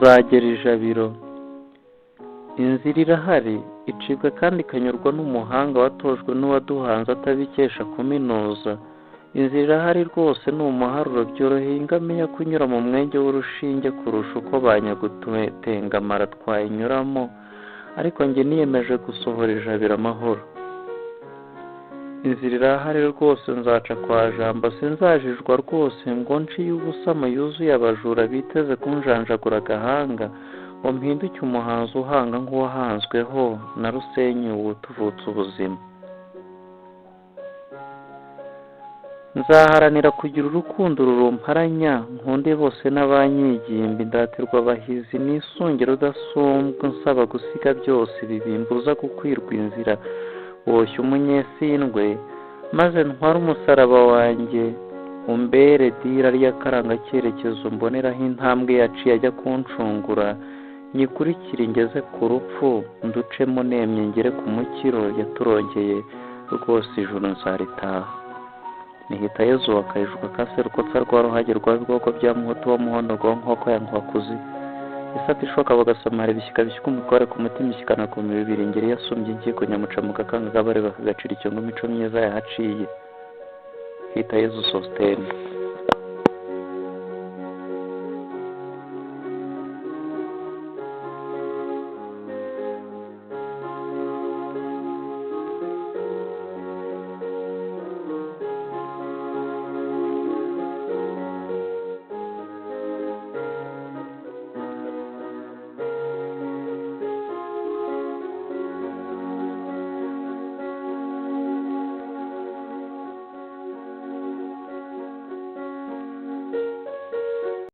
nzagera ijabiro. Inzira irahari, icibwa kandi ikanyurwa n'umuhanga watojwe n'uwaduhanze atabikesha kuminuza. Inzira irahari rwose ni umuharuro, byoroheye ingamiya kunyura mu mwenge w'urushinge kurusha uko banyagutengamara twayinyuramo, ariko njye niyemeje gusohora ijabiro amahoro. Inzira irahari rwose, nzaca kwa Jambo, sinzajijwa rwose ngo nciye ubusamo yuzuye abajura biteze kunjanjagura agahanga, ngo mpinduke umuhanzi uhanga nk'uwahanzweho na Rusenyi utuvutse ubuzima. Nzaharanira kugira urukundo rurumparanya, nkunde bose n'abanyigimba, indatirwa abahizi nisungire udasumbwa, nsaba gusiga byose bibimbuza gukwirwa inzira, woshya umunyesindwe, maze ntware umusaraba wanjye, umbere dira ry'akaranga cyerekezo, mboneraho intambwe yaciye ajya kuncungura, nyikurikire ngeze ku rupfu, nducemo nemye ngere ku mukiro yaturongeye, rwose ijuru nzaritaha. Nihita Yezu wakayijuka kaserukotsa rwa ruhage rwa bigoko bya muhoto wa muhondo ngo nkoko ya nkwakuzi, isata ishoka bagasamara ibishyika bishyika umutware ku mutima, ishyikana ku mibiri ingeri yasumbye inkiko nyamuca mu gakanga kabare bakagacira icyongo imico myiza yahaciye. Hita Yezu Sostene.